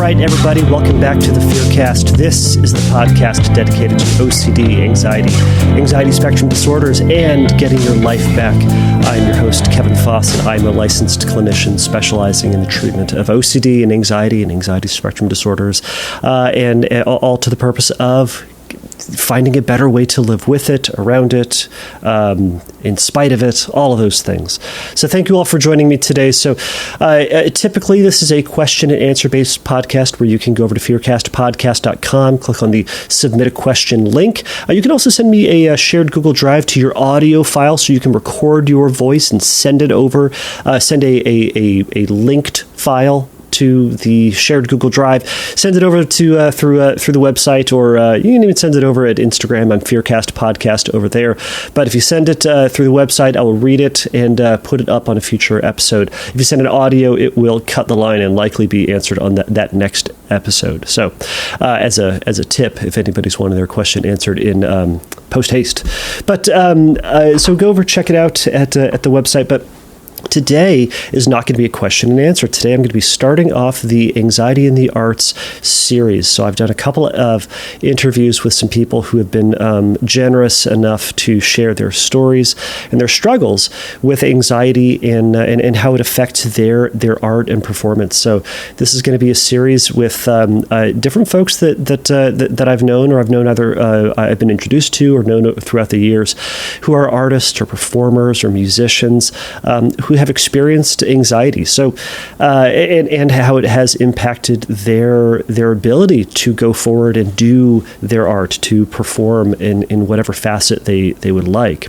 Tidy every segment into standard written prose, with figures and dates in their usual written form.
right, everybody, welcome back to the Fearcast. This is the podcast dedicated to OCD, anxiety spectrum disorders, and getting your life back. I'm your host, Kevin Foss, and I'm a licensed clinician specializing in the treatment of OCD and anxiety spectrum disorders, and all to the purpose of finding a better way to live with it, around it, in spite of it, all of those things. So thank you all for joining me today. So typically this is a question and answer based podcast where you can go over to fearcastpodcast.com, click on the submit a question link. You can also send me a shared Google Drive to your audio file so you can record your voice and send it over, send a linked file to the shared Google Drive. Send it over to through the website, or you can even send it over at Instagram. I'm Fearcast Podcast over there. But if you send it through the website, I will read it and put it up on a future episode. If you send an audio, it will cut the line and likely be answered on that next episode. So as a tip, if anybody's wanted their question answered in post haste. But so go over, check it out at the website. But today is not going to be a question and answer. Today I'm going to be starting off the Anxiety in the Arts series. So I've done a couple of interviews with some people who have been generous enough to share their stories and their struggles with anxiety and how it affects their art and performance. So this is going to be a series with different folks that I've known, or I've known either I've been introduced to or known throughout the years, who are artists or performers or musicians who have experienced anxiety. So, and how it has impacted their ability to go forward and do their art, to perform in whatever facet they would like.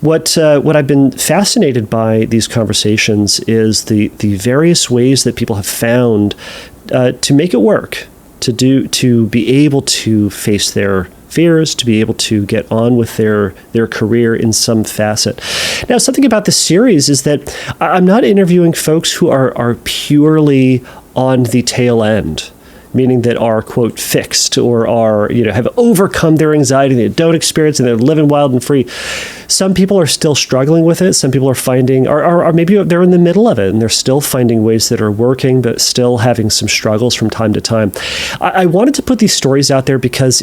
What I've been fascinated by these conversations is the various ways that people have found to make it work, to be able to face their fears, to be able to get on with their career in some facet. Now, something about this series is that I'm not interviewing folks who are purely on the tail end, meaning that are, quote, fixed or are, have overcome their anxiety, they don't experience it, and they're living wild and free. Some people are still struggling with it. Some people are finding, or maybe they're in the middle of it and they're still finding ways that are working, but still having some struggles from time to time. I wanted to put these stories out there because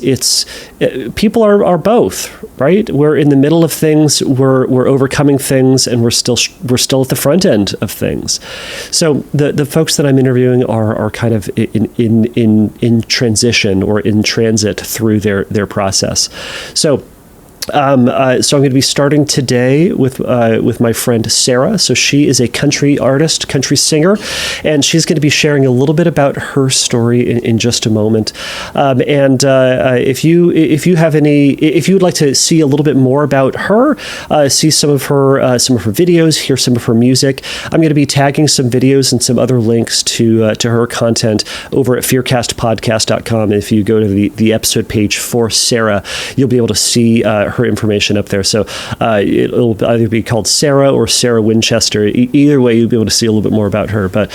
people are both, right? We're in the middle of things, we're overcoming things, and we're still at the front end of things. So the folks that I'm interviewing are kind of in transition or in transit through their process. So I'm going to be starting today with my friend Sarah. So she is a country artist, country singer, and she's going to be sharing a little bit about her story in just a moment. And if you would like to see a little bit more about her, see some of her videos, hear some of her music, I'm going to be tagging some videos and some other links to her content over at fearcastpodcast.com. If you go to the episode page for Sarah, you'll be able to see her information up there. So it'll either be called Sarah or Sarah Winchester. Either way, you'll be able to see a little bit more about her. But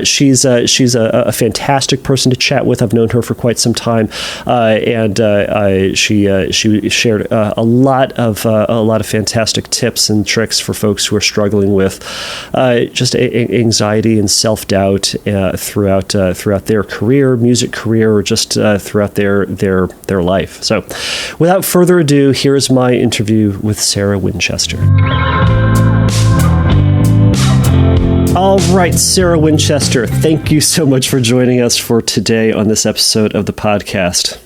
she's a fantastic person to chat with. I've known her for quite some time, and she shared a lot of fantastic tips and tricks for folks who are struggling with just anxiety and self-doubt throughout their career, music career, or just throughout their life. So, without further ado, here is my interview with Sarah Winchester. All right, Sarah Winchester, thank you so much for joining us for today on this episode of the podcast.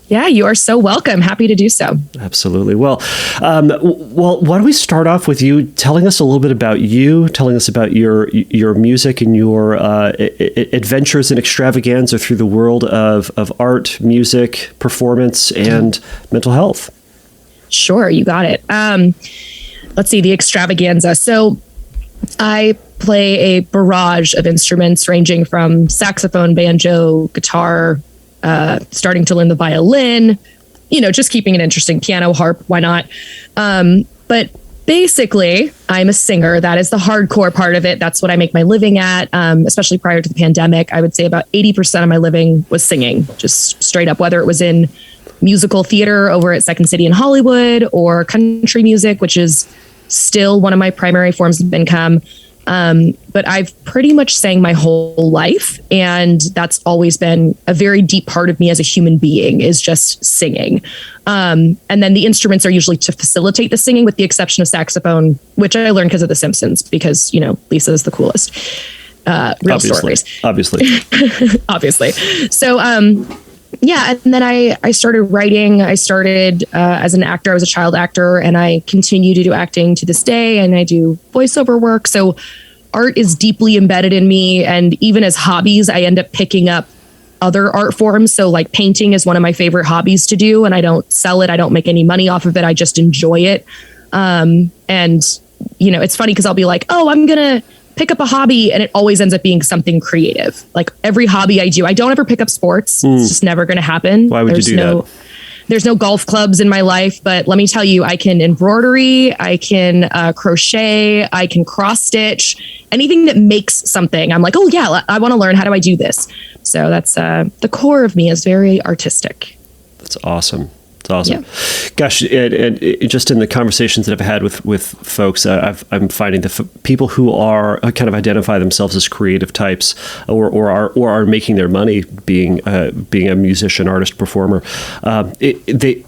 Yeah, you are so welcome. Happy to do so. Absolutely. Well, why don't we start off with you telling us a little bit about you, telling us about your music and your adventures and extravaganza through the world of art, music, performance, and mental health. Sure, you got it. Let's see, the extravaganza. So I play a barrage of instruments ranging from saxophone, banjo, guitar, starting to learn the violin, just keeping it interesting, piano, harp, why not? But basically, I'm a singer. That is the hardcore part of it. That's what I make my living at, especially prior to the pandemic. I would say about 80% of my living was singing, just straight up, whether it was in musical theater over at Second City in Hollywood or country music, which is still one of my primary forms of income. But I've pretty much sang my whole life. And that's always been a very deep part of me as a human being, is just singing. And then the instruments are usually to facilitate the singing, with the exception of saxophone, which I learned because of The Simpsons, because, Lisa is the coolest. Real stories. Obviously. Obviously. So, yeah. And then I started writing. I started as an actor. I was a child actor, and I continue to do acting to this day. And I do voiceover work. So art is deeply embedded in me. And even as hobbies, I end up picking up other art forms. So like painting is one of my favorite hobbies to do. And I don't sell it. I don't make any money off of it. I just enjoy it. And, it's funny because I'll be like, oh, I'm going to pick up a hobby, and it always ends up being something creative. Like every hobby I do, I don't ever pick up sports. It's just never going to happen. Why would you do that? There's no golf clubs in my life, but let me tell you, I can embroidery, I can crochet, I can cross stitch, anything that makes something. I'm like, oh yeah, I want to learn. How do I do this? So that's the core of me is very artistic. That's awesome. It's awesome. Yeah. Gosh, and just in the conversations that I've had with folks, I'm finding that people who are kind of identify themselves as creative types, or are making their money being a musician, artist, performer, they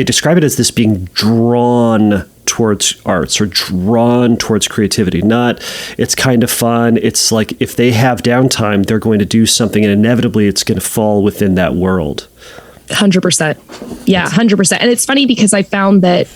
describe it as this being drawn towards arts or drawn towards creativity. Not, it's kind of fun. It's like if they have downtime, they're going to do something, and inevitably it's going to fall within that world. 100%. Yeah, 100%. And it's funny because I found that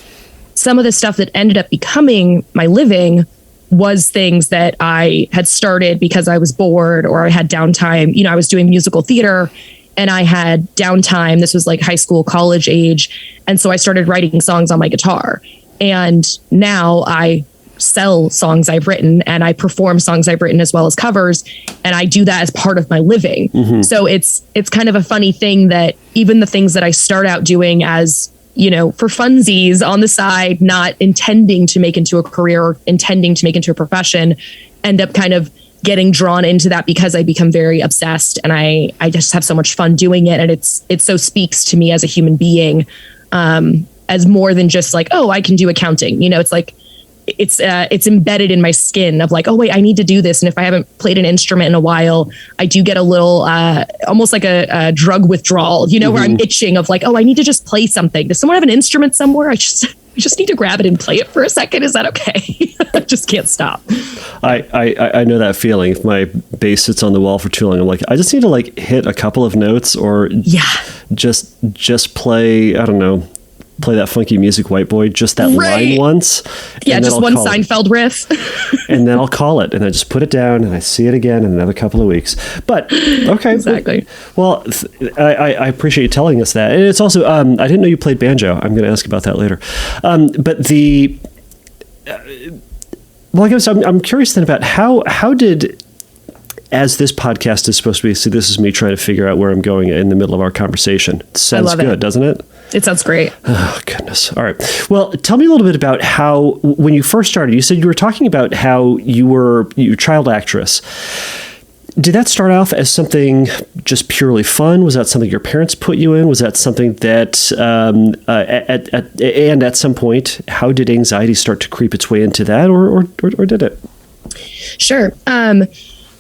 some of the stuff that ended up becoming my living was things that I had started because I was bored or I had downtime. I was doing musical theater and I had downtime. This was like high school, college age. And so I started writing songs on my guitar. And now I sell songs I've written, and I perform songs I've written as well as covers, and I do that as part of my living. Mm-hmm. So it's kind of a funny thing that even the things that I start out doing as, for funsies on the side, not intending to make into a career or intending to make into a profession, end up kind of getting drawn into that because I become very obsessed, and I just have so much fun doing it. And it so speaks to me as a human being, as more than just like, oh, I can do accounting. It's like, it's embedded in my skin of like, oh wait, I need to do this. And if I haven't played an instrument in a while, I do get a little, almost like a drug withdrawal, mm-hmm. where I'm itching of like, oh, I need to just play something. Does someone have an instrument somewhere? I just need to grab it and play it for a second. Is that okay? I just can't stop. I know that feeling. If my bass sits on the wall for too long, I'm like, I just need to like hit a couple of notes, or just play, I don't know, play that funky music, white boy, just that line once. Yeah, just one Seinfeld riff. And then I'll call it, and I just put it down, and I see it again in another couple of weeks. But, okay. Exactly. Well, I appreciate you telling us that. And it's also, I didn't know you played banjo. I'm going to ask about that later. But I guess I'm curious then about how did, as this podcast is supposed to be, so this is me trying to figure out where I'm going in the middle of our conversation. It sounds good, doesn't it? It sounds great. Oh, goodness. All right. Well, tell me a little bit about how, when you first started, you said you were talking about how you're a child actress. Did that start off as something just purely fun? Was that something your parents put you in? Was that something that, and at some point, how did anxiety start to creep its way into that, or did it? Sure.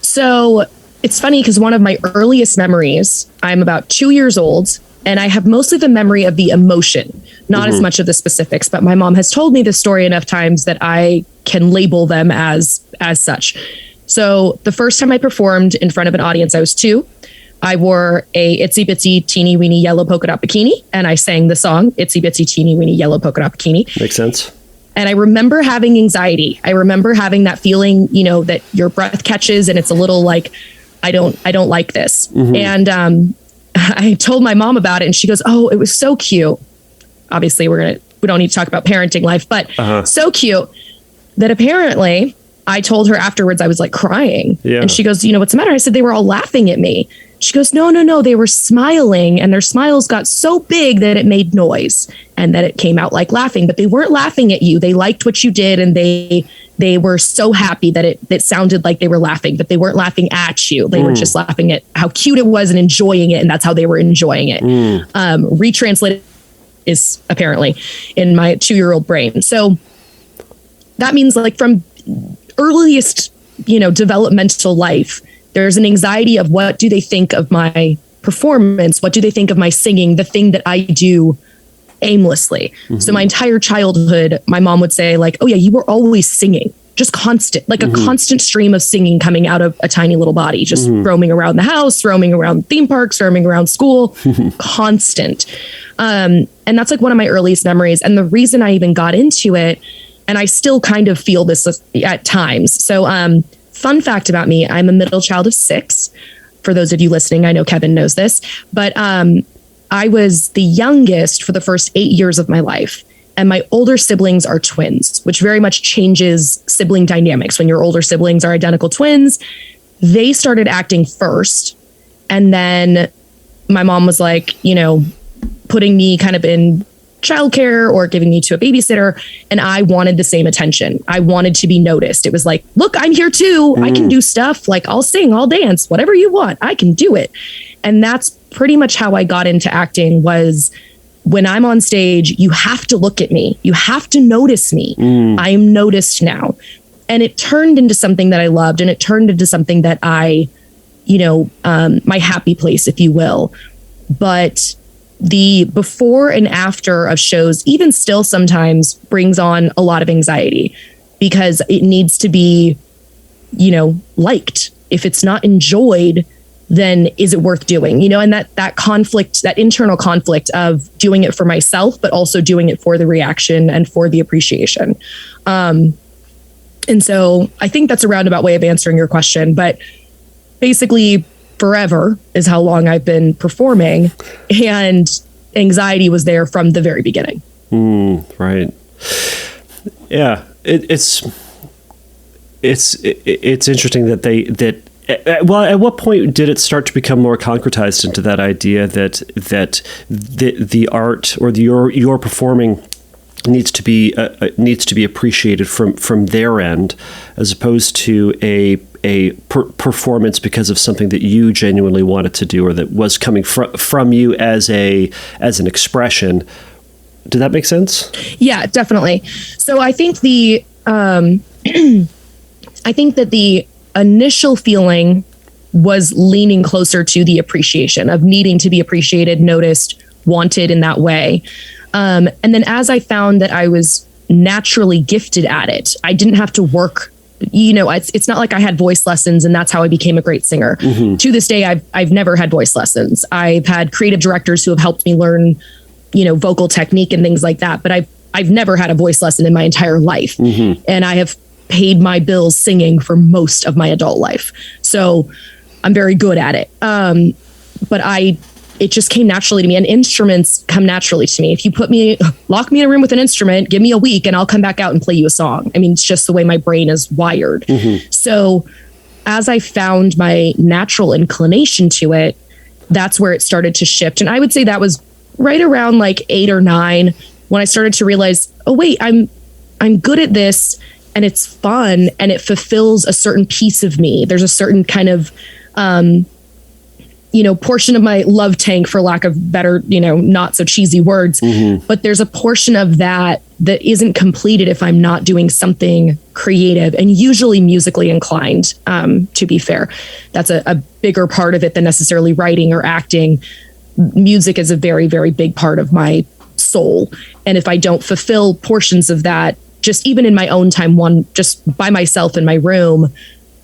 So it's funny because one of my earliest memories, I'm about 2 years old, and I have mostly the memory of the emotion, not as much of the specifics, but my mom has told me this story enough times that I can label them as such. So the first time I performed in front of an audience, I was 2. I wore a itsy bitsy teeny weeny yellow polka dot bikini, and I sang the song Itsy Bitsy Teeny Weeny Yellow Polka Dot Bikini. Makes sense. And I remember having anxiety. I remember having that feeling, that your breath catches and it's a little like, I don't like this. Mm-hmm. And I told my mom about it, and she goes, oh, it was so cute. Obviously we don't need to talk about parenting life, but so cute that apparently I told her afterwards I was like crying. Yeah. And she goes, what's the matter? I said, they were all laughing at me. She goes, no, they were smiling, and their smiles got so big that it made noise, and that it came out like laughing, but they weren't laughing at you. They liked what you did, and they were so happy that it sounded like they were laughing, but they weren't laughing at you. They were just laughing at how cute it was and enjoying it, and that's how they were enjoying it. Retranslated is apparently in my 2-year-old brain. So that means like from earliest developmental life, there's an anxiety of what do they think of my performance? What do they think of my singing? The thing that I do aimlessly. Mm-hmm. So my entire childhood, my mom would say like, oh yeah, you were always singing, just constant, like mm-hmm. a constant stream of singing coming out of a tiny little body, just mm-hmm. roaming around the house, roaming around theme parks, roaming around school, constant. And that's like one of my earliest memories. And the reason I even got into it, and I still kind of feel this at times. So fun fact about me, I'm a middle child of 6. For those of you listening, I know Kevin knows this, but I was the youngest for the first 8 years of my life. And my older siblings are twins, which very much changes sibling dynamics. When your older siblings are identical twins, they started acting first. And then my mom was like, putting me kind of in childcare or giving me to a babysitter. And I wanted the same attention. I wanted to be noticed. It was like, look, I'm here too. I can do stuff. Like I'll sing, I'll dance, whatever you want. I can do it. And that's pretty much how I got into acting. Was when I'm on stage, you have to look at me. You have to notice me. I am noticed now. And it turned into something that I loved. And it turned into something that I, my happy place, if you will. But the before and after of shows, even still sometimes brings on a lot of anxiety because it needs to be, liked. If it's not enjoyed, then is it worth doing? And that conflict, that internal conflict of doing it for myself, but also doing it for the reaction and for the appreciation. And so I think that's a roundabout way of answering your question, but basically forever is how long I've been performing, and anxiety was there from the very beginning. Right. Yeah. It's interesting that at what point did it start to become more concretized into that idea that the art or your performing needs to be appreciated from their end, as opposed to a performance because of something that you genuinely wanted to do or that was coming from you as an expression? Did that make sense? Yeah, definitely. So I think I think that the initial feeling was leaning closer to the appreciation of needing to be appreciated, noticed, wanted in that way. And then as I found that I was naturally gifted at it, I didn't have to work. It's not like I had voice lessons and that's how I became a great singer. Mm-hmm. To this day, I've never had voice lessons. I've had creative directors who have helped me learn, vocal technique and things like that. But I've never had a voice lesson in my entire life. Mm-hmm. And I have paid my bills singing for most of my adult life. So I'm very good at it. But it just came naturally to me, and instruments come naturally to me. If you lock me in a room with an instrument, give me a week and I'll come back out and play you a song. I mean, it's just the way my brain is wired. Mm-hmm. So as I found my natural inclination to it, that's where it started to shift. And I would say that was right around like 8 or 9 when I started to realize, oh wait, I'm good at this and it's fun and it fulfills a certain piece of me. There's a certain kind of, portion of my love tank, for lack of better, not so cheesy words, mm-hmm. but there's a portion of that isn't completed if I'm not doing something creative and usually musically inclined. To be fair, that's a bigger part of it than necessarily writing or acting. Music is a very, very big part of my soul. And if I don't fulfill portions of that, just even in my own time, just by myself in my room,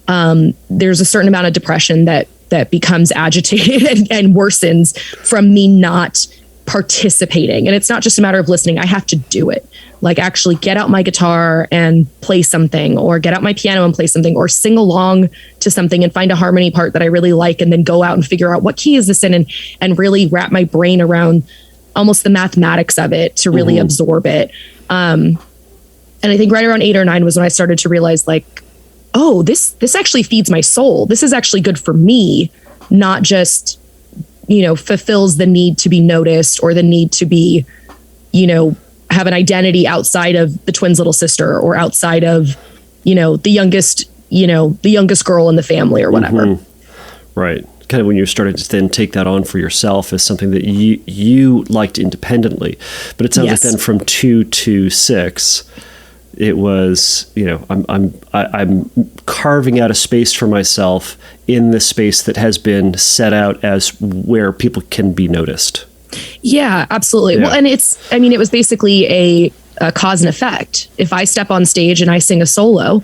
there's a certain amount of depression that becomes agitated and worsens from me not participating. And it's not just a matter of listening. I have to do it. Like actually get out my guitar and play something, or get out my piano and play something, or sing along to something and find a harmony part that I really like, and then go out and figure out what key is this in, and really wrap my brain around almost the mathematics of it to really mm-hmm. absorb it. And I think right around 8 or 9 was when I started to realize, like, oh, this actually feeds my soul. This is actually good for me, not just, fulfills the need to be noticed or the need to be, have an identity outside of the twins' little sister, or outside of, the youngest girl in the family or whatever. Mm-hmm. Right. Kind of when you started to then take that on for yourself as something that you liked independently. But it sounds like then from 2 to 6, It was, I'm carving out a space for myself in this space that has been set out as where people can be noticed. Yeah, absolutely. Yeah. Well, and it was basically a cause and effect. If I step on stage and I sing a solo,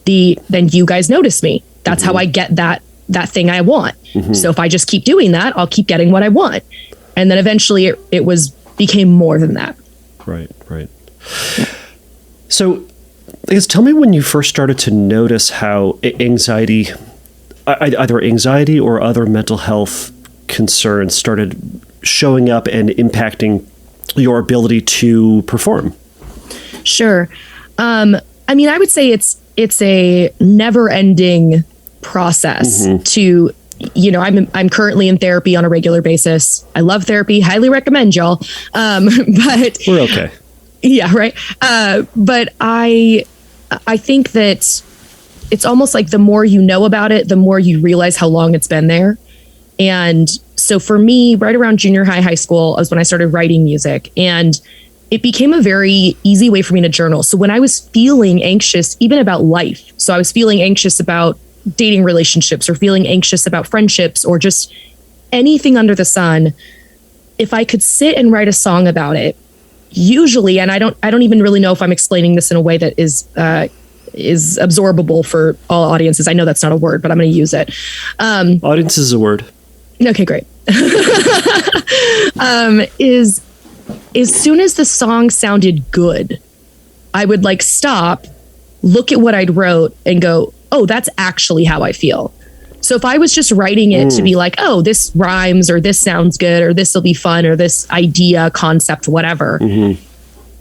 then you guys notice me. That's how I get that thing I want. So if I just keep doing that, I'll keep getting what I want. And then eventually it became more than that. Right. Yeah. So I guess tell me when you first started to notice how anxiety, either anxiety or other mental health concerns started showing up and impacting your ability to perform. Sure. I would say it's a never-ending process to, I'm currently in therapy on a regular basis. I love therapy, highly recommend y'all. But we're okay. Yeah, right. But I think that it's almost like the more you know about it, the more you realize how long it's been there. And so for me, right around junior high school was when I started writing music, and it became a very easy way for me to journal. So when I was feeling anxious, even about life, so I was feeling anxious about dating relationships or feeling anxious about friendships or just anything under the sun, if I could sit and write a song about it, usually, and I don't even really know if I'm explaining this in a way that is absorbable for all audiences. I know that's not a word, but I'm going to use it. Audience is a word. Okay, great. Is as soon as the song sounded good, I would stop, look at what I'd wrote and go, oh, that's actually how I feel. So if I was just writing it to be like, oh, this rhymes or this sounds good or this will be fun or this idea, concept, whatever.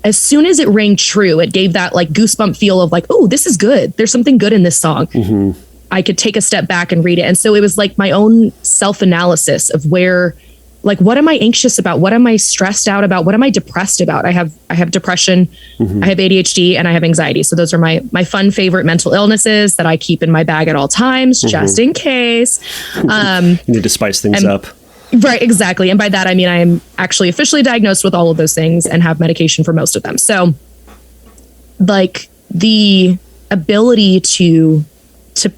As soon as it rang true, it gave that goosebump feel of oh, this is good. There's something good in this song. I could take a step back and read it. And so it was my own self-analysis of where, what am I anxious about? What am I stressed out about? What am I depressed about? I have depression, I have ADHD, and I have anxiety. So those are my fun favorite mental illnesses that I keep in my bag at all times, just in case. You need to spice things up. Right, exactly. And by that, I mean, I am actually officially diagnosed with all of those things and have medication for most of them. So the ability to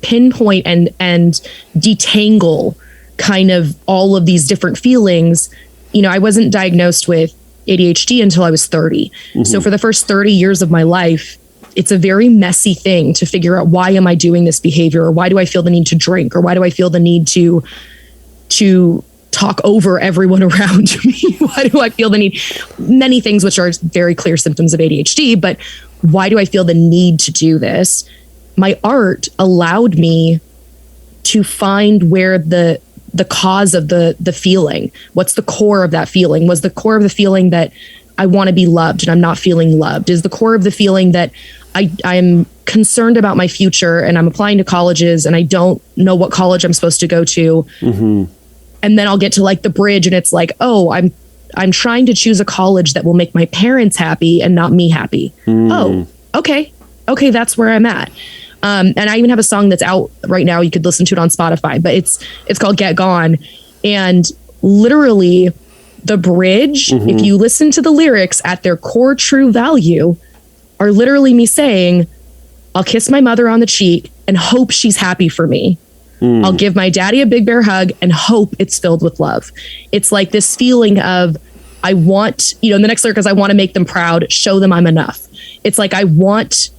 pinpoint and detangle kind of all of these different feelings. I wasn't diagnosed with ADHD until I was 30. So for the first 30 years of my life, it's a very messy thing to figure out, why am I doing this behavior? Or why do I feel the need to drink? Or why do I feel the need to talk over everyone around me? Why do I feel the need? Many things which are very clear symptoms of ADHD, but why do I feel the need to do this? My art allowed me to find where the cause of the feeling, what's the core of that feeling? Was the core of the feeling that I want to be loved and I'm not feeling loved? Is the core of the feeling that I'm concerned about my future and I'm applying to colleges and I don't know what college I'm supposed to go to? And then I'll get to the bridge and it's oh, I'm trying to choose a college that will make my parents happy and not me happy. Oh, okay, that's where I'm at. And I even have a song that's out right now. You could listen to it on Spotify, but it's called Get Gone. And literally the bridge, if you listen to the lyrics at their core true value, are literally me saying, I'll kiss my mother on the cheek and hope she's happy for me. I'll give my daddy a big bear hug and hope it's filled with love. It's this feeling of, I want, in the next lyric is, I want to make them proud, show them I'm enough. It's I want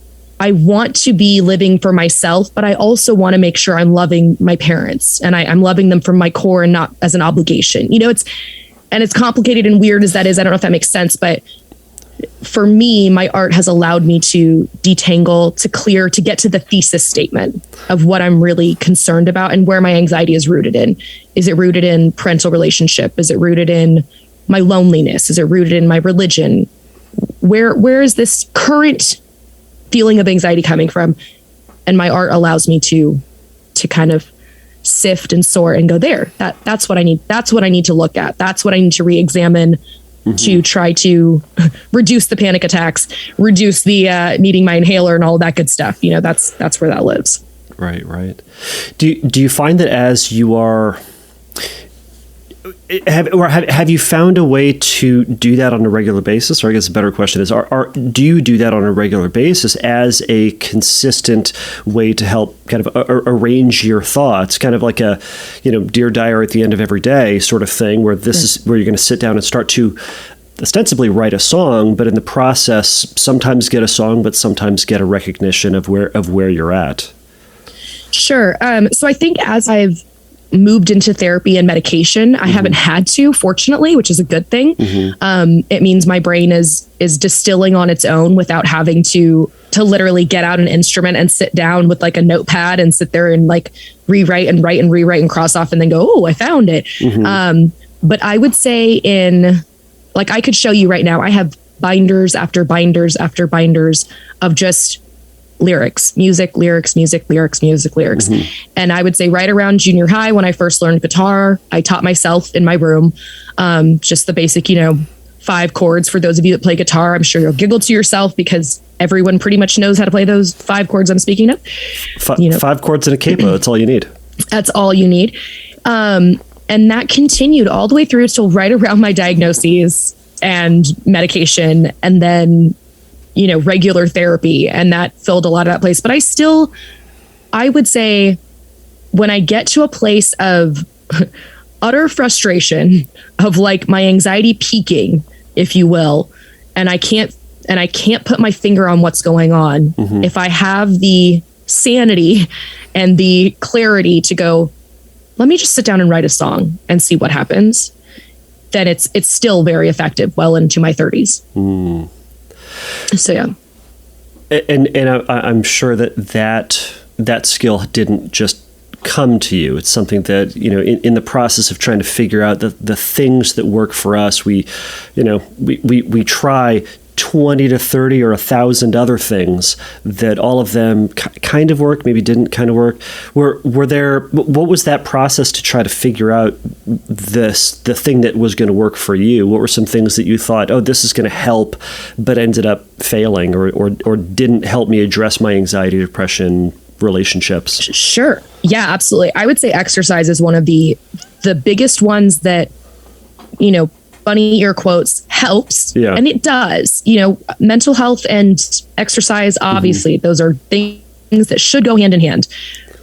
to be living for myself, but I also want to make sure I'm loving my parents and I'm loving them from my core and not as an obligation. It's complicated and weird as that is. I don't know if that makes sense, but for me, my art has allowed me to detangle, to clear, to get to the thesis statement of what I'm really concerned about and where my anxiety is rooted in. Is it rooted in parental relationship? Is it rooted in my loneliness? Is it rooted in my religion? Where is this current feeling of anxiety coming from? And my art allows me to kind of sift and sort and go there. That's what I need. That's what I need to look at. That's what I need to re-examine to try to reduce the panic attacks, reduce the needing my inhaler and all that good stuff. That's where that lives. Right. Do you find that as you are Have you found a way to do that on a regular basis? Or I guess a better question is, do you do that on a regular basis as a consistent way to help kind of arrange your thoughts, kind of like a, Dear Diary at the end of every day sort of thing, where this is where you're going to sit down and start to ostensibly write a song, but in the process, sometimes get a song, but sometimes get a recognition of where you're at? Sure. So I think as I've moved into therapy and medication, I haven't had to, fortunately, which is a good thing. It means my brain is distilling on its own without having to literally get out an instrument and sit down with like a notepad and sit there and like rewrite and write and rewrite and cross off and then go, oh, I found it. But I would say I could show you right now, I have binders after binders after binders of just lyrics. And I would say right around junior high, when I first learned guitar, I taught myself in my room, just the basic, 5 chords. For those of you that play guitar, I'm sure you'll giggle to yourself because everyone pretty much knows how to play those 5 chords I'm speaking of. 5 chords and a capo. That's all you need. That's all you need. And that continued all the way through till right around my diagnoses and medication, and then regular therapy, and that filled a lot of that place. But I would say when I get to a place of utter frustration, of like my anxiety peaking, if you will, and I can't put my finger on what's going on, if I have the sanity and the clarity to go, let me just sit down and write a song and see what happens, then it's still very effective well into my 30s. So yeah, and I'm sure that skill didn't just come to you. It's something that in the process of trying to figure out the things that work for us, we try 20 to 30 or 1,000 other things that all of them kind of work, maybe didn't kind of work. What was that process to try to figure out the thing that was going to work for you? What were some things that you thought, oh, this is going to help, but ended up failing or didn't help me address my anxiety, depression, relationships? Sure. Yeah, absolutely. I would say exercise is one of the biggest ones that, funny air quotes, helps. Yeah. And it does. Mental health and exercise, obviously, those are things that should go hand in hand.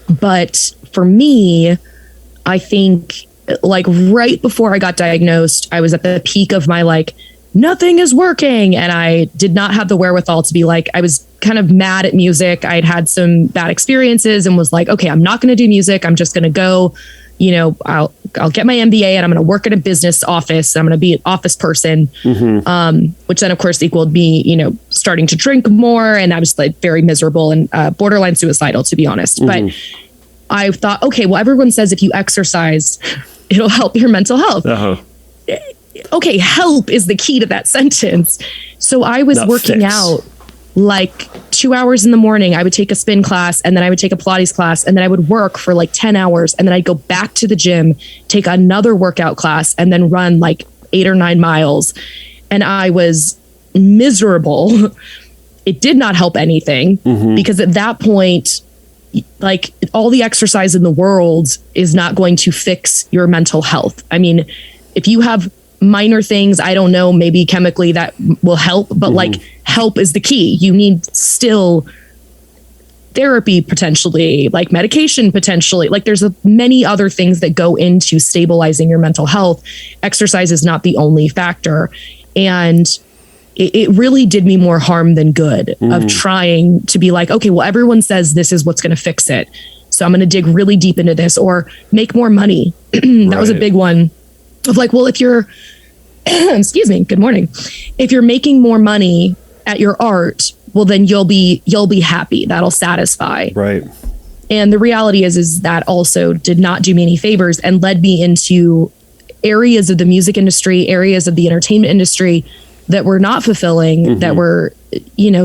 But for me, I think like right before I got diagnosed, I was at the peak of my nothing is working. And I did not have the wherewithal to be I was kind of mad at music. I'd had some bad experiences and was like, okay, I'm not going to do music. I'm just going to go, I'll get my MBA and I'm going to work at a business office. I'm going to be an office person, which then of course equaled me, starting to drink more. And I was very miserable and borderline suicidal, to be honest. But I thought, okay, well, everyone says if you exercise, it'll help your mental health. Okay, help is the key to that sentence. So I was working out 2 hours in the morning. I would take a spin class, and then I would take a Pilates class, and then I would work for 10 hours, and then I'd go back to the gym, take another workout class, and then run 8 or 9 miles. And I was miserable. It did not help anything because at that point, all the exercise in the world is not going to fix your mental health. I mean, if you have minor things, I don't know, maybe chemically that will help, but help is the key. You need still therapy, potentially, medication, potentially. There's many other things that go into stabilizing your mental health. Exercise is not the only factor. And it really did me more harm than good of trying to be okay, well, everyone says this is what's going to fix it, so I'm going to dig really deep into this, or make more money. That was a big one of well, if you're, excuse me, good morning. If you're making more money at your art, well, then you'll be happy. That'll satisfy. Right. And the reality is that also did not do me any favors and led me into areas of the music industry, areas of the entertainment industry that were not fulfilling, that were,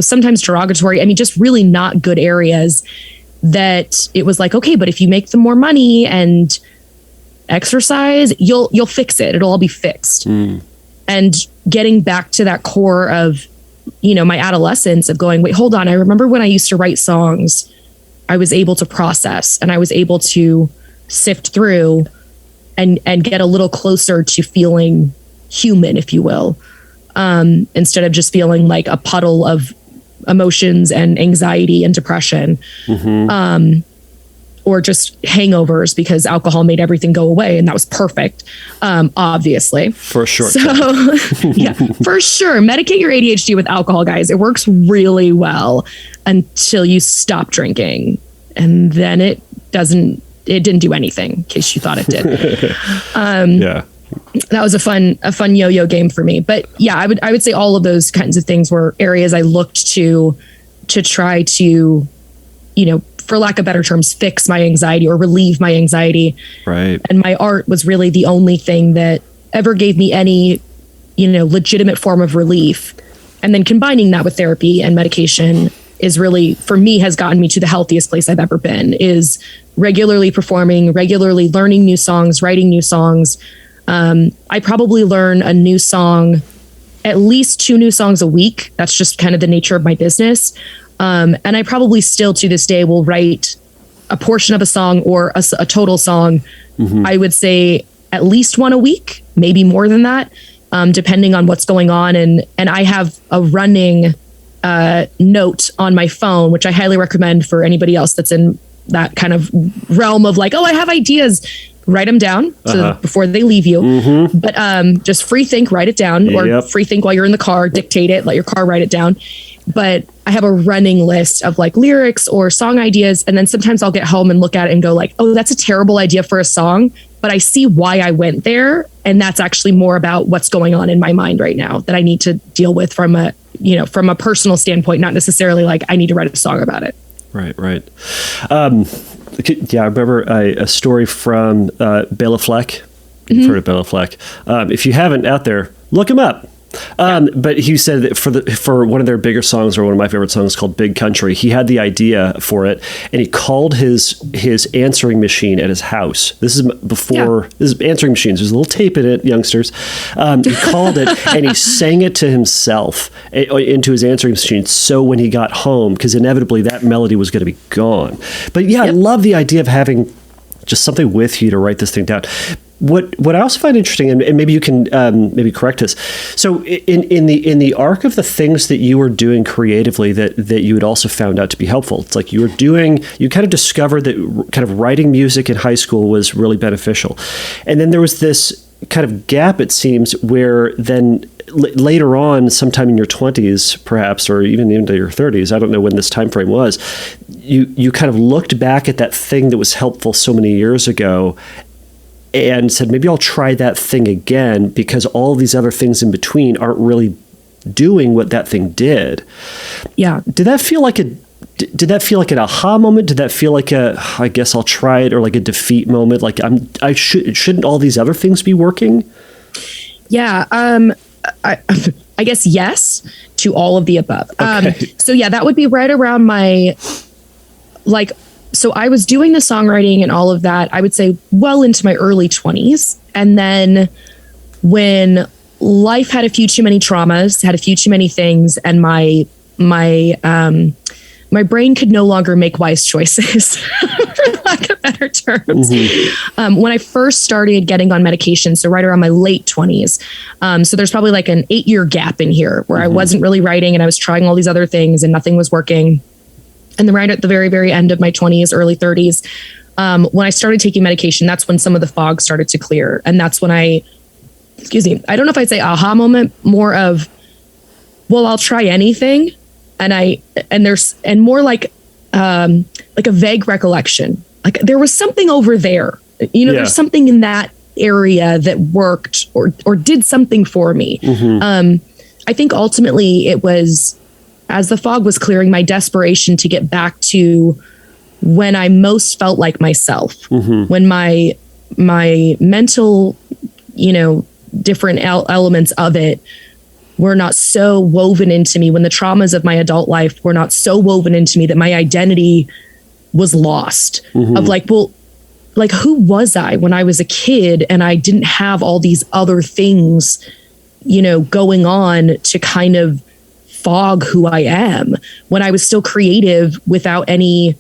sometimes derogatory. I mean, just really not good areas that it was okay, but if you make them more money and exercise, you'll fix it. It'll all be fixed. And getting back to that core of, my adolescence of going, wait, hold on. I remember when I used to write songs, I was able to process and I was able to sift through and get a little closer to feeling human, if you will, instead of just feeling like a puddle of emotions and anxiety and depression, or just hangovers because alcohol made everything go away. And that was perfect. Obviously. For sure. So yeah, for sure. Medicate your ADHD with alcohol, guys. It works really well until you stop drinking. And then it didn't do anything, in case you thought it did. Yeah. That was a fun yo-yo game for me. But yeah, I would say all of those kinds of things were areas I looked to try to, for lack of better terms, fix my anxiety or relieve my anxiety. Right. And my art was really the only thing that ever gave me any, legitimate form of relief. And then combining that with therapy and medication is really, for me, has gotten me to the healthiest place I've ever been, is regularly performing, regularly learning new songs, writing new songs. I probably learn a new song, at least 2 new songs a week. That's just kind of the nature of my business. And I probably still to this day will write a portion of a song or a total song. I would say at least 1 a week, maybe more than that, depending on what's going on. And I have a running note on my phone, which I highly recommend for anybody else that's in that kind of realm of like, oh, I have ideas. Write them down before they leave you. But just free think, write it down, or free think while you're in the car, dictate it, let your car write it down. But I have a running list of like lyrics or song ideas. And then sometimes I'll get home and look at it and go like, oh, that's a terrible idea for a song, but I see why I went there. And that's actually more about what's going on in my mind right now that I need to deal with from a personal standpoint, not necessarily like I need to write a song about it. Right. Yeah, I remember a story from Bela Fleck. You've heard of Bela Fleck. If you haven't out there, look him up. But he said that for one of their bigger songs, or one of my favorite songs called Big Country, he had the idea for it, and he called his answering machine at his house. This is before this is answering machines. There's a little tape in it, youngsters. He called it and he sang it to himself into his answering machine. So when he got home, because inevitably that melody was going to be gone. But yeah, I love the idea of having just something with you to write this thing down. What I also find interesting, and maybe you can maybe correct us. So in the arc of the things that you were doing creatively that you had also found out to be helpful, it's like you kind of discovered that kind of writing music in high school was really beneficial. And then there was this kind of gap, it seems, where then later on, sometime in your 20s, perhaps, or even into your 30s, I don't know when this time frame was, you kind of looked back at that thing that was helpful so many years ago and said, maybe I'll try that thing again, because all these other things in between aren't really doing what that thing did. Yeah. Did that feel like an aha moment? Did that feel like I guess I'll try it, or like a defeat moment? Like shouldn't all these other things be working? Yeah. I guess yes to all of the above. Okay. So yeah, that would be right around my, so I was doing the songwriting and all of that, I would say well into my early 20s. And then when life had a few too many traumas, had a few too many things, and my brain could no longer make wise choices, for lack of better terms. When I first started getting on medication, so right around my late 20s, so there's probably like an 8-year gap in here where I wasn't really writing and I was trying all these other things and nothing was working. And then right at the very, very end of my 20s, early 30s, when I started taking medication, that's when some of the fog started to clear. And that's when I don't know if I'd say aha moment, more of, well, I'll try anything. And more like a vague recollection. Like there was something over there, there's something in that area that worked or did something for me. I think ultimately it was, as the fog was clearing, my desperation to get back to when I most felt like myself, when my mental, different elements of it were not so woven into me, when the traumas of my adult life were not so woven into me that my identity was lost. Of like, well, like, who was I when I was a kid and I didn't have all these other things, going on to kind of fog who I am, when I was still creative without any,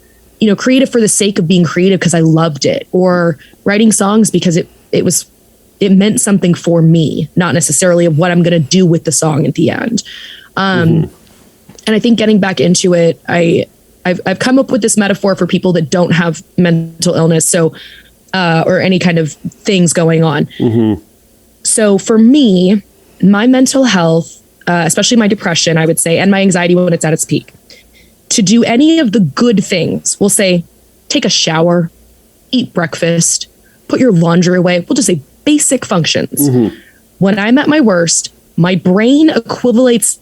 creative for the sake of being creative because I loved it, or writing songs because it meant something for me, not necessarily of what I'm going to do with the song at the end. And I think getting back into it, I've come up with this metaphor for people that don't have mental illness. So, or any kind of things going on. So for me, my mental health, especially my depression, I would say, and my anxiety when it's at its peak, to do any of the good things, we'll say, take a shower, eat breakfast, put your laundry away. We'll just say basic functions. When I'm at my worst, my brain equates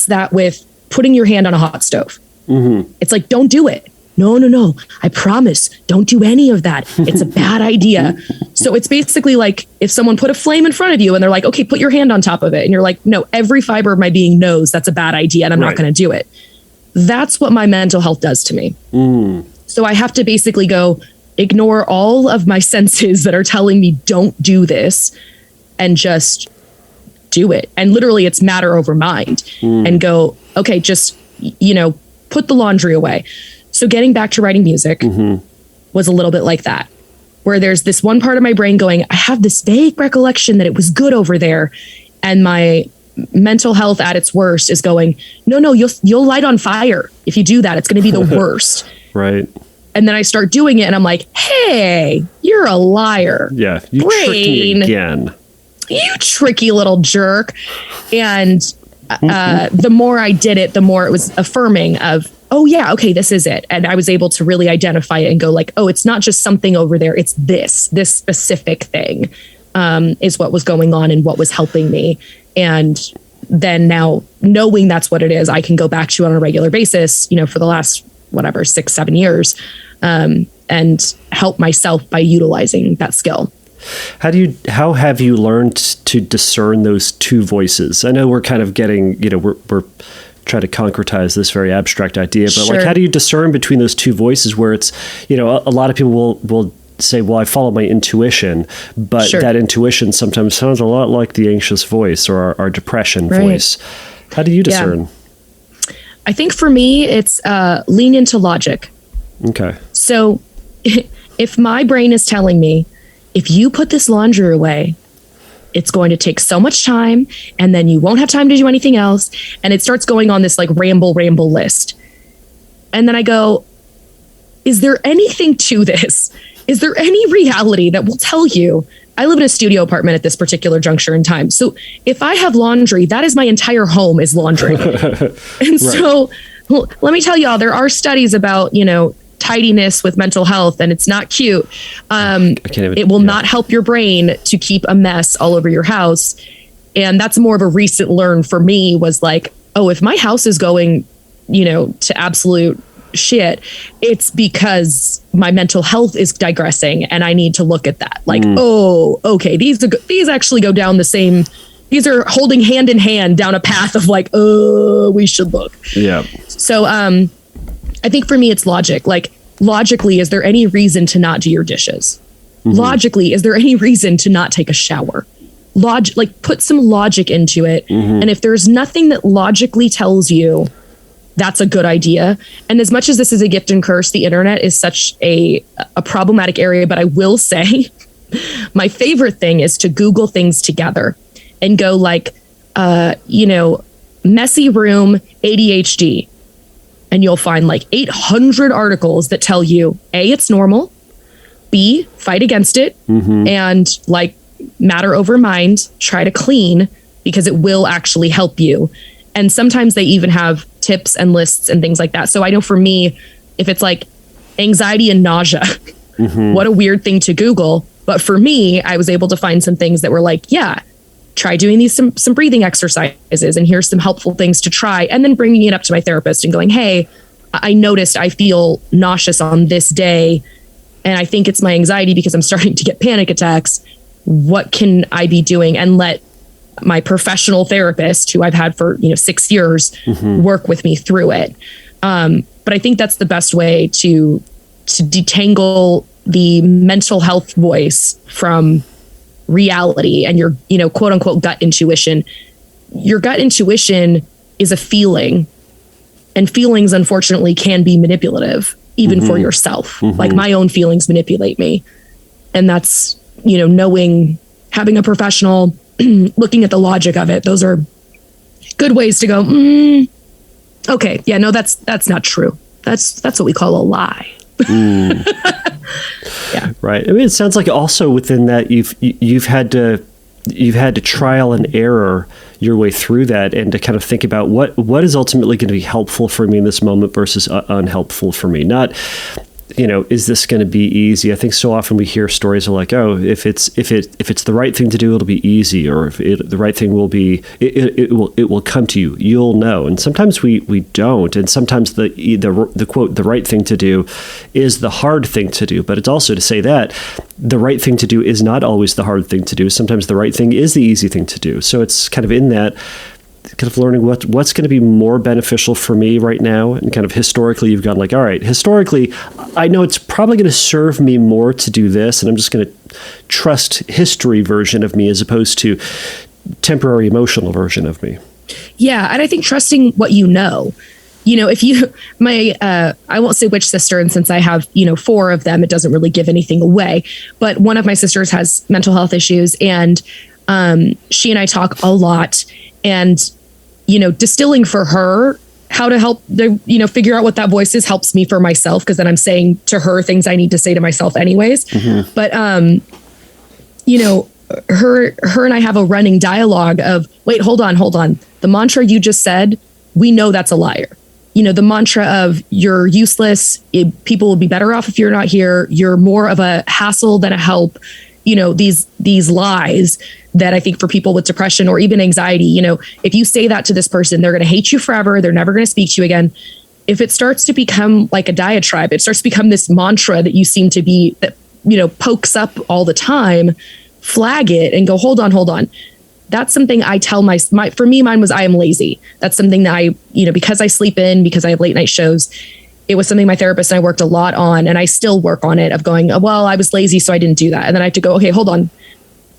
that with putting your hand on a hot stove. It's like, don't do it. No. I promise. Don't do any of that. It's a bad idea. So it's basically like if someone put a flame in front of you and they're like, okay, put your hand on top of it. And you're like, no, every fiber of my being knows that's a bad idea and I'm not going to do it. That's what my mental health does to me. So I have to basically go ignore all of my senses that are telling me don't do this and just do it. And literally it's matter over mind and go, okay, just, put the laundry away. So getting back to writing music was a little bit like that, where there's this one part of my brain going, I have this vague recollection that it was good over there. And my mental health at its worst is going, no, you'll light on fire. If you do that, it's going to be the worst. Right. And then I start doing it and I'm like, hey, you're a liar. Yeah. You tricked me again. You tricky little jerk. And the more I did it, the more it was affirming of, oh yeah, okay, this is it. And I was able to really identify it and go like, oh, it's not just something over there. It's this specific thing is what was going on and what was helping me. And then now knowing that's what it is, I can go back to it on a regular basis, for the last, 6-7 years, and help myself by utilizing that skill. How have you learned to discern those two voices? I know we're kind of getting, we're trying to concretize this very abstract idea, but Sure. like, how do you discern between those two voices where it's, a lot of people will say, well, I follow my intuition, but Sure. that intuition sometimes sounds a lot like the anxious voice or our depression voice. How do you discern? Yeah. I think for me, it's lean into logic. Okay. So if my brain is telling me, if you put this laundry away, it's going to take so much time and then you won't have time to do anything else. And it starts going on this like ramble list. And then I go, is there anything to this? Is there any reality that will tell you? I live in a studio apartment at this particular juncture in time. So if I have laundry, that is my entire home is laundry. And so let me tell y'all, there are studies about, tidiness with mental health, and it's not cute. It will not help your brain to keep a mess all over your house. And that's more of a recent learn for me was like, oh, if my house is going, to absolute shit, it's because my mental health is digressing and I need to look at that. Like, oh, okay, these actually go down the same, these are holding hand in hand down a path of like, oh, we should look. Yeah. So, I think for me, it's logic. Like, logically, is there any reason to not do your dishes? Logically, is there any reason to not take a shower? Put some logic into it. And if there's nothing that logically tells you that's a good idea. And as much as this is a gift and curse, the internet is such a problematic area. But I will say my favorite thing is to Google things together and go like, messy room, ADHD. And you'll find like 800 articles that tell you, A, it's normal, B, fight against it, and like matter over mind, try to clean because it will actually help you. And sometimes they even have tips and lists and things like that. So I know for me, if it's like anxiety and nausea, what a weird thing to Google. But for me, I was able to find some things that were like, yeah, try doing these some breathing exercises and here's some helpful things to try, and then bringing it up to my therapist and going, hey, I noticed I feel nauseous on this day and I think it's my anxiety because I'm starting to get panic attacks. What can I be doing? And let my professional therapist, who I've had for 6 years, work with me through it. But I think that's the best way to detangle the mental health voice from reality and your, quote unquote gut intuition. Your gut intuition is a feeling, and feelings unfortunately can be manipulative even for yourself. Like my own feelings manipulate me. And that's, knowing, having a professional looking at the logic of it. Those are good ways to go, okay, yeah, no, that's not true. That's what we call a lie. Yeah. Right. I mean, it sounds like also within that you've had to trial and error your way through that, and to kind of think about what is ultimately going to be helpful for me in this moment versus unhelpful for me. Not, is this going to be easy? I think so often we hear stories of like, oh, if it's the right thing to do, it'll be easy, or if the right thing will be, it will come to you. You'll know. And sometimes we don't. And sometimes the quote, the right thing to do is the hard thing to do. But it's also to say that the right thing to do is not always the hard thing to do. Sometimes the right thing is the easy thing to do. So it's kind of in that, kind of learning what's going to be more beneficial for me right now. And kind of historically, you've gone like, all right, historically, I know it's probably going to serve me more to do this, and I'm just going to trust history version of me as opposed to temporary emotional version of me. Yeah. And I think trusting what if I won't say which sister, and since I have, 4 of them, it doesn't really give anything away. But one of my sisters has mental health issues, and she and I talk a lot. And, distilling for her how to help figure out what that voice is helps me for myself, because then I'm saying to her things I need to say to myself anyways. Mm-hmm. But, her and I have a running dialogue of, wait, hold on. The mantra you just said, we know that's a liar. The mantra of you're useless. People will be better off if you're not here. You're more of a hassle than a help. These lies that I think for people with depression or even anxiety, if you say that to this person, they're going to hate you forever. They're never going to speak to you again. If it starts to become like a diatribe, it starts to become this mantra that you seem to be, that, pokes up all the time, flag it and go, hold on. That's something I tell for me, mine was, I am lazy. That's something that I, because I sleep in, because I have late night shows, it was something my therapist and I worked a lot on, and I still work on it, of going, well, I was lazy, so I didn't do that. And then I have to go, okay, hold on.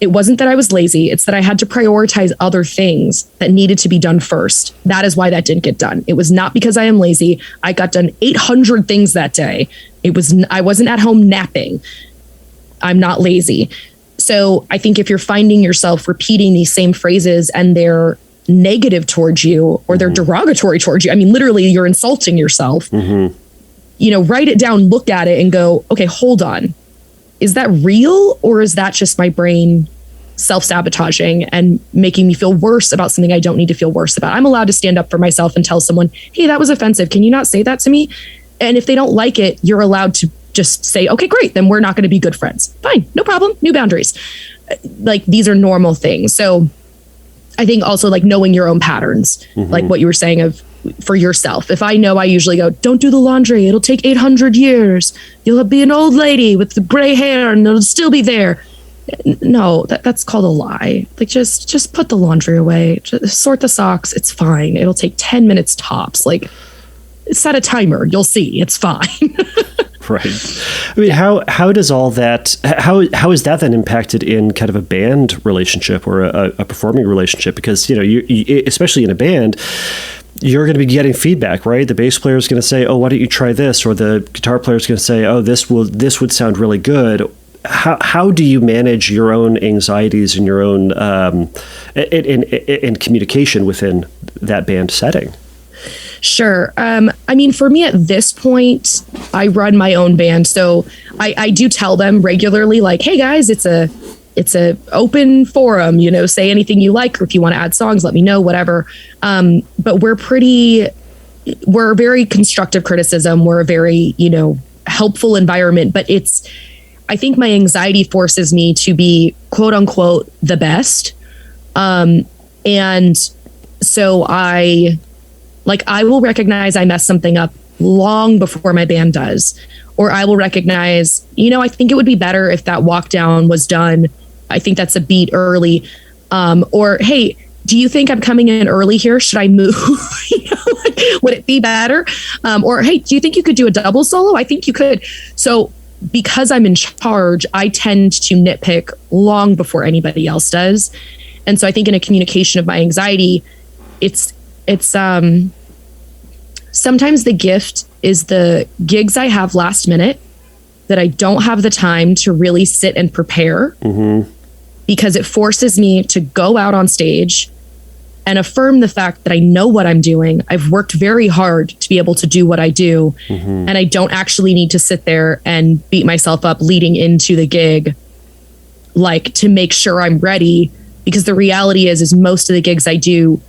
It wasn't that I was lazy. It's that I had to prioritize other things that needed to be done first. That is why that didn't get done. It was not because I am lazy. I got done 800 things that day. I wasn't at home napping. I'm not lazy. So I think if you're finding yourself repeating these same phrases and they're negative towards you, or they're derogatory towards you, I mean, literally you're insulting yourself, write it down, look at it and go, okay, hold on. Is that real, or is that just my brain self-sabotaging and making me feel worse about something I don't need to feel worse about? I'm allowed to stand up for myself and tell someone, hey, that was offensive. Can you not say that to me? And if they don't like it, you're allowed to just say, okay, great. Then we're not going to be good friends. Fine. No problem. New boundaries. Like, these are normal things. So I think also like knowing your own patterns, like what you were saying of for yourself. If I know I usually go, don't do the laundry. It'll take 800 years. You'll be an old lady with the gray hair and it'll still be there. No, that's called a lie. Like, just put the laundry away. Just sort the socks. It's fine. It'll take 10 minutes tops. Like, set a timer. You'll see. It's fine. Right. I mean, how does all that, how is that then impacted in kind of a band relationship or a performing relationship? Because, you especially in a band, you're going to be getting feedback, right? The bass player is going to say, oh, why don't you try this? Or the guitar player is going to say, oh, this would sound really good. How do you manage your own anxieties and your own in communication within that band setting? Sure. I mean, for me at this point, I run my own band. So I do tell them regularly, like, hey guys, it's a open forum, say anything you like, or if you want to add songs, let me know, whatever. But we're very constructive criticism. We're a very, helpful environment, but I think my anxiety forces me to be quote unquote the best. And so I will recognize I messed something up long before my band does, or I will recognize, I think it would be better if that walk down was done. I think that's a beat early. Or, hey, do you think I'm coming in early here? Should I move? Would it be better? Or, hey, do you think you could do a double solo? I think you could. So because I'm in charge, I tend to nitpick long before anybody else does. And so I think in a communication of my anxiety, it's sometimes the gift is the gigs I have last minute that I don't have the time to really sit and prepare because it forces me to go out on stage and affirm the fact that I know what I'm doing. I've worked very hard to be able to do what I do. And I don't actually need to sit there and beat myself up leading into the gig, like to make sure I'm ready. Because the reality is most of the gigs I do,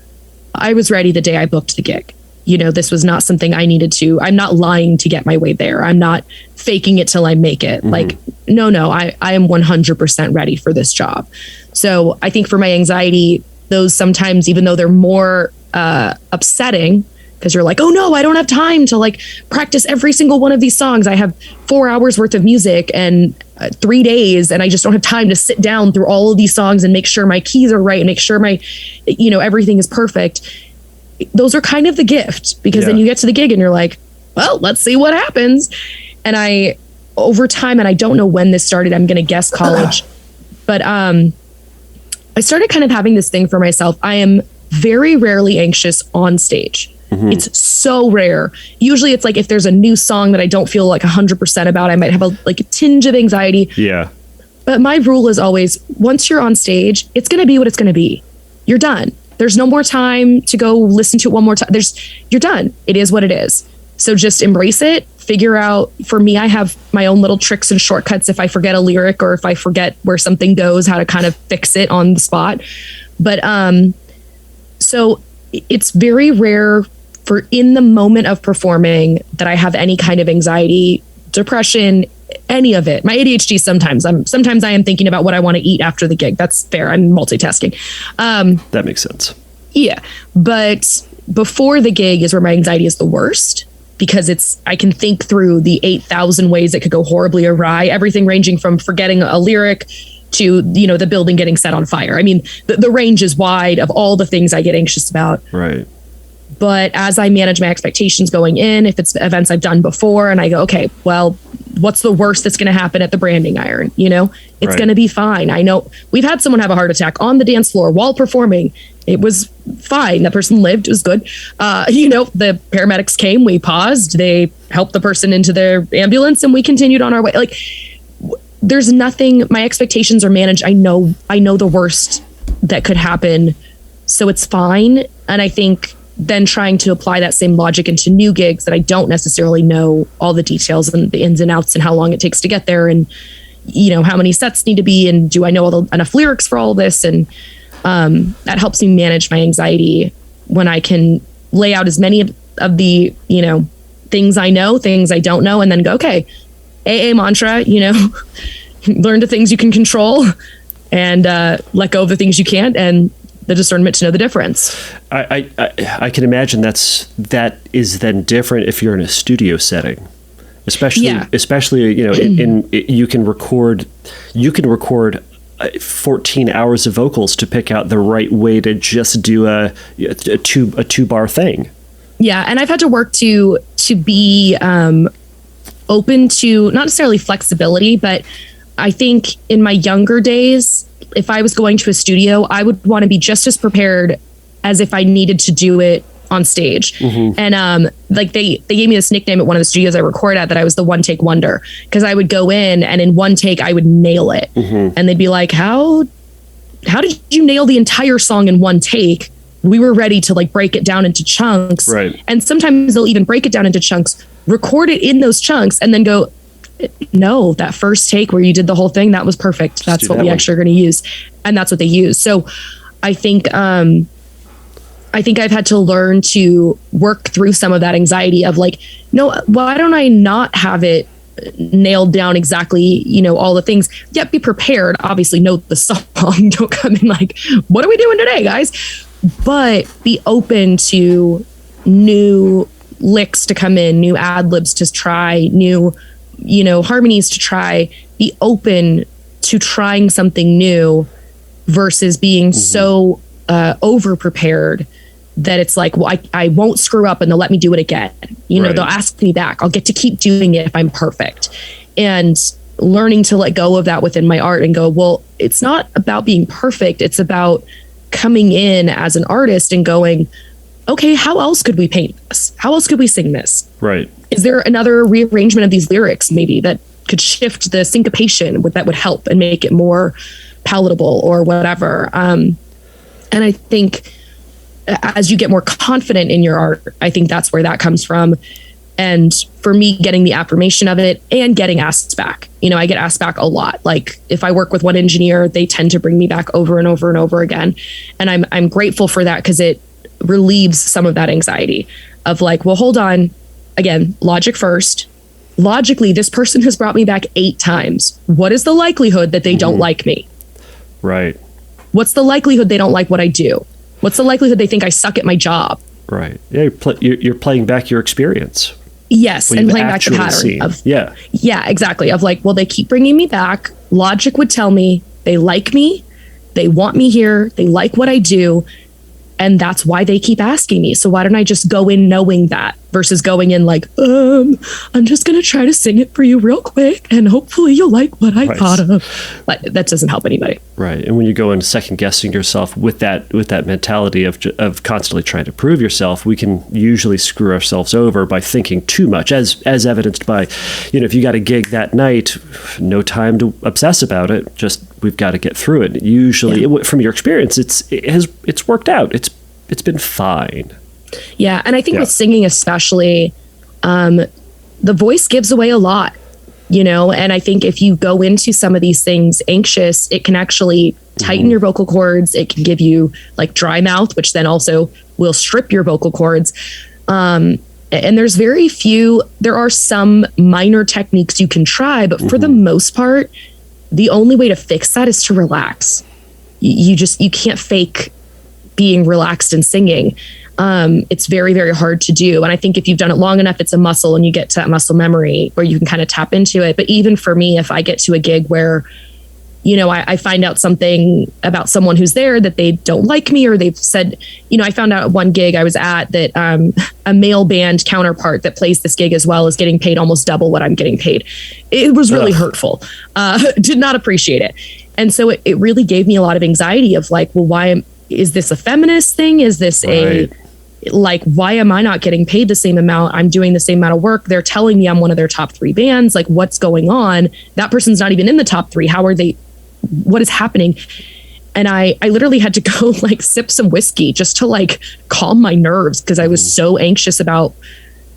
I was ready the day I booked the gig. You know, this was not something I needed to, I'm not lying to get my way there. I'm not faking it till I make it. Like, no, I am 100% ready for this job. So I think for my anxiety, those sometimes, even though they're more upsetting, because you're like, oh no, I don't have time to like practice every single one of these songs. I have 4 hours worth of music and 3 days, and I just don't have time to sit down through all of these songs and make sure my keys are right and make sure my, you know, everything is perfect. Those are kind of the gift, because then you get to the gig and you're like, well, let's see what happens. And I, over time, and I don't know when this started, I'm going to guess college, but I started kind of having this thing for myself. I am very rarely anxious on stage. It's so rare. Usually it's like if there's a new song that I don't feel like 100% about, I might have a tinge of anxiety. Yeah. But my rule is always, once you're on stage, it's going to be what it's going to be. You're done. There's no more time to go listen to it one more time. You're done. It is what it is. So just embrace it. Figure out, for me, I have my own little tricks and shortcuts. If I forget a lyric or if I forget where something goes, how to kind of fix it on the spot. But so it's very rare for in the moment of performing that I have any kind of anxiety, depression, any of it. My ADHD sometimes I am thinking about what I want to eat after the gig. That's fair. I'm multitasking. That makes sense. Yeah. But before the gig is where my anxiety is the worst, because I can think through the 8,000 ways it could go horribly awry, everything ranging from forgetting a lyric to, you know, the building getting set on fire. I mean, the range is wide of all the things I get anxious about. Right. But as I manage my expectations going in, if it's events I've done before and I go, okay, well, what's the worst that's going to happen at the branding iron? You know, it's going to be fine. I know we've had someone have a heart attack on the dance floor while performing. It was fine. That person lived. It was good. You know, the paramedics came, we paused, they helped the person into their ambulance, and we continued on our way. Like, there's nothing, my expectations are managed. I know the worst that could happen. So it's fine. And I think then trying to apply that same logic into new gigs that I don't necessarily know all the details and the ins and outs and how long it takes to get there, and, you know, how many sets need to be, and do I know enough lyrics for all this? And that helps me manage my anxiety when I can lay out as many of the, you know, things I know, things I don't know, and then go, okay, AA mantra, you know, learn the things you can control and let go of the things you can't, and the discernment to know the difference. I can imagine that is then different if you're in a studio setting, especially you know, you can record 14 hours of vocals to pick out the right way to just do a two bar thing. Yeah, and I've had to work to be open to not necessarily flexibility, but I think in my younger days, if I was going to a studio, I would want to be just as prepared as if I needed to do it on stage. And like they gave me this nickname at one of the studios I record at, that I was the one take wonder, because I would go in and in one take I would nail it. And they'd be like, how did you nail the entire song in one take? We were ready to like break it down into chunks. Right. And sometimes they'll even break it down into chunks, record it in those chunks, and then go, no, that first take where you did the whole thing, that was perfect. That's what we actually are going to use. And that's what they use. So I think I've had to learn to work through some of that anxiety of like, no, why don't I not have it nailed down exactly, you know, all the things, yet be prepared, obviously know the song. Don't come in like, what are we doing today, guys? But be open to new licks to come in, new ad libs to try, new, you know, harmonies to try. Be open to trying something new versus being so over prepared that it's like, well, I won't screw up and they'll let me do it again. You know, they'll ask me back. I'll get to keep doing it if I'm perfect. And learning to let go of that within my art and go, well, it's not about being perfect. It's about coming in as an artist and going, okay, how else could we paint this? How else could we sing this? Right. Is there another rearrangement of these lyrics maybe that could shift the syncopation that would help and make it more palatable or whatever. And I think as you get more confident in your art, I think that's where that comes from. And for me, getting the affirmation of it and getting asked back, I get asked back a lot. Like if I work with one engineer, they tend to bring me back over and over and over again. And I'm grateful for that, because it relieves some of that anxiety of like, well, hold on. Again, logic first. Logically, this person has brought me back 8 times. What is the likelihood that they don't like me? Right. What's the likelihood they don't like what I do? What's the likelihood they think I suck at my job? Right. Yeah, you're playing back your experience. Yes, and playing back the pattern of yeah, exactly. Of like, well, they keep bringing me back. Logic would tell me they like me, they want me here, they like what I do, and that's why they keep asking me. So why don't I just go in knowing that versus going in like, I'm just gonna try to sing it for you real quick, and hopefully you'll like what I thought of. Like, that doesn't help anybody. Right. And when you go into second guessing yourself with that mentality of constantly trying to prove yourself, we can usually screw ourselves over by thinking too much, as evidenced by, if you got a gig that night, no time to obsess about it. Just, we've got to get through it. Usually, from your experience, it's worked out. It's been fine. Yeah. And I think with singing especially, the voice gives away a lot, and I think if you go into some of these things anxious, it can actually tighten your vocal cords. It can give you like dry mouth, which then also will strip your vocal cords. And there are some minor techniques you can try, but for the most part, the only way to fix that is to relax. You can't fake being relaxed and singing. It's very, very hard to do. And I think if you've done it long enough, it's a muscle and you get to that muscle memory where you can kind of tap into it. But even for me, if I get to a gig where, I find out something about someone who's there that they don't like me, or they've said, I found out at one gig I was at that a male band counterpart that plays this gig as well is getting paid almost double what I'm getting paid. It was really hurtful. Did not appreciate it. And so it really gave me a lot of anxiety of like, well, is this a feminist thing? Is this why am I not getting paid the same amount? I'm doing the same amount of work. They're telling me I'm one of their top 3 bands. Like, what's going on? That person's not even in the top 3. What is happening? And I literally had to go like sip some whiskey just to like calm my nerves, because I was so anxious about,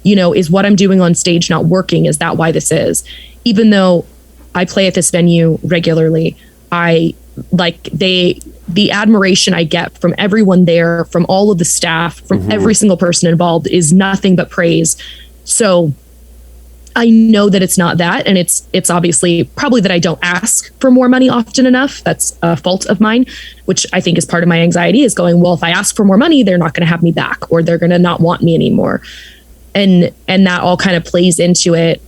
is what I'm doing on stage not working? Is that why this is? Even though I play at this venue regularly, the admiration I get from everyone there, from all of the staff, from every single person involved is nothing but praise. So I know that it's not that. And it's obviously probably that I don't ask for more money often enough. That's a fault of mine, which I think is part of my anxiety, is going, well, if I ask for more money, they're not going to have me back, or they're going to not want me anymore. And that all kind of plays into it.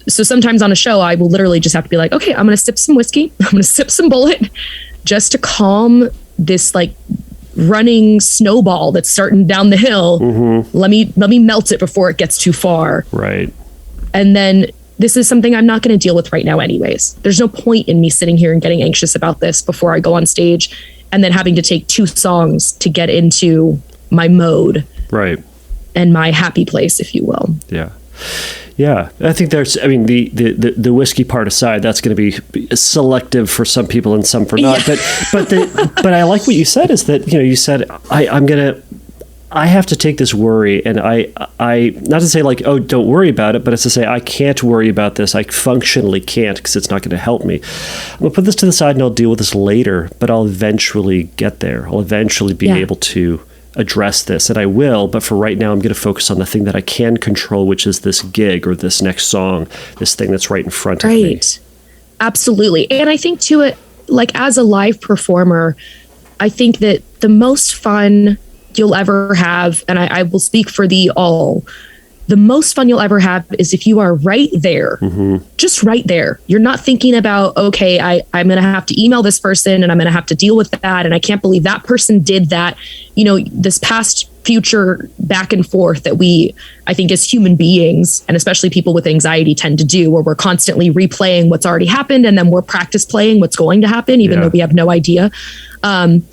So sometimes on a show, I will literally just have to be like, okay, I'm going to sip some whiskey. I'm going to sip some bullet just to calm this like running snowball that's starting down the hill. Let me melt it before it gets too far. Right. And then this is something I'm not going to deal with right now anyways. There's no point in me sitting here and getting anxious about this before I go on stage and then having to take 2 songs to get into my mode. Right. And my happy place, if you will. Yeah. Yeah, I think the whiskey part aside, that's going to be selective for some people and some for not. Yeah. But I like what you said, is that, you said, I have to take this worry, and I not to say like, oh, don't worry about it, but it's to say I can't worry about this. I functionally can't, because it's not going to help me. I'm going to put this to the side and I'll deal with this later, but I'll eventually get there. I'll eventually be able to address this, and I will, but for right now I'm going to focus on the thing that I can control, which is this gig or this next song, this thing that's right in front of me. Absolutely. And I think too, it like as a live performer, I think that the most fun you'll ever have, and I will speak for the all, the most fun you'll ever have is if you are right there, just right there. You're not thinking about, okay, I'm going to have to email this person and I'm going to have to deal with that. And I can't believe that person did that. This past future back and forth that I think as human beings, and especially people with anxiety, tend to do, where we're constantly replaying what's already happened. And then we're practice playing what's going to happen, even though we have no idea. And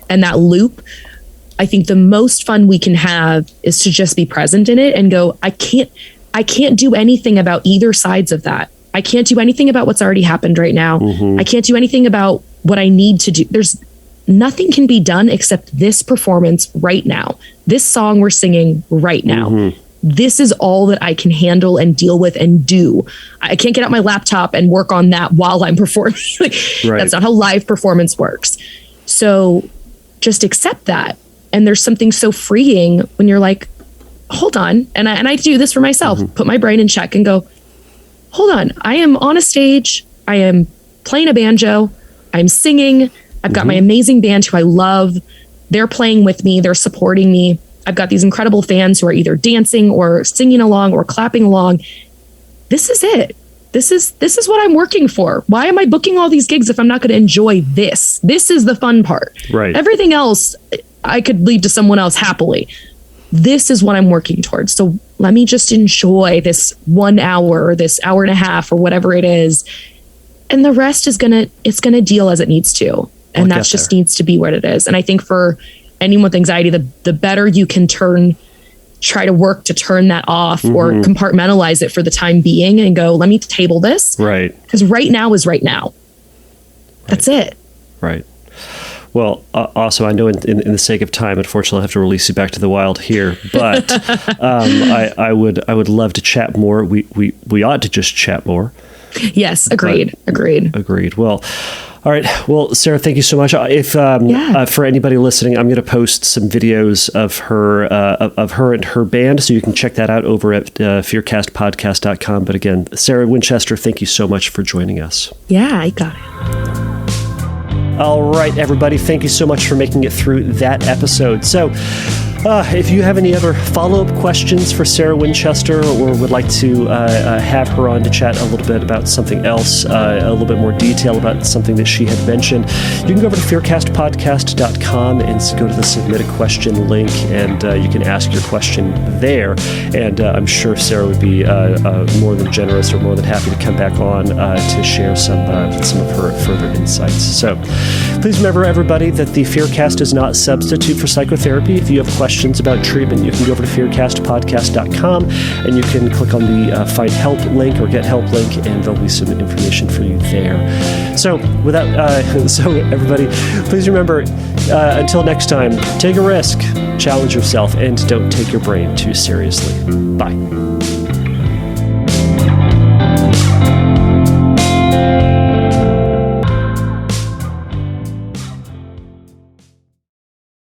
that loop, I think the most fun we can have is to just be present in it and go, I can't do anything about either sides of that. I can't do anything about what's already happened right now. I can't do anything about what I need to do. There's nothing can be done except this performance right now. This song we're singing right now. This is all that I can handle and deal with and do. I can't get out my laptop and work on that while I'm performing. That's not how live performance works. So just accept that. And there's something so freeing when you're like, hold on. And I do this for myself, put my brain in check and go, hold on. I am on a stage. I am playing a banjo. I'm singing. I've got my amazing band who I love. They're playing with me. They're supporting me. I've got these incredible fans who are either dancing or singing along or clapping along. This is it. This is what I'm working for. Why am I booking all these gigs if I'm not going to enjoy this? This is the fun part. Right. Everything else I could leave to someone else happily. This is what I'm working towards. So let me just enjoy this 1 hour or this hour and a half or whatever it is. And the rest is it's gonna deal as it needs to. And that just needs to be what it is. And I think for anyone with anxiety, the better you can try to work to turn that off or compartmentalize it for the time being and go, let me table this. Right. Because right now is right now. That's it. Right. Well, also, I know in the sake of time, unfortunately, I have to release you back to the wild here. But I would love to chat more. We ought to just chat more. Yes, agreed. Well, all right. Well, Sarah, thank you so much. If for anybody listening, I'm going to post some videos of her and her band, so you can check that out over at fearcastpodcast.com. But again, Sarah Winchester, thank you so much for joining us. Yeah, I got it. All right, everybody. Thank you so much for making it through that episode. So if you have any other follow-up questions for Sarah Winchester or would like to have her on to chat a little bit about something else, a little bit more detail about something that she had mentioned, you can go over to fearcastpodcast.com and go to the Submit a Question link, and you can ask your question there. And I'm sure Sarah would be more than generous or more than happy to come back on to share some of her further insights. So please remember, everybody, that the Fearcast is not a substitute for psychotherapy. If you have questions about treatment, you can go over to fearcastpodcast.com and you can click on the Find Help link or Get Help link, and there'll be some information for you there. So everybody, please remember, until next time, take a risk, challenge yourself, and don't take your brain too seriously. Bye.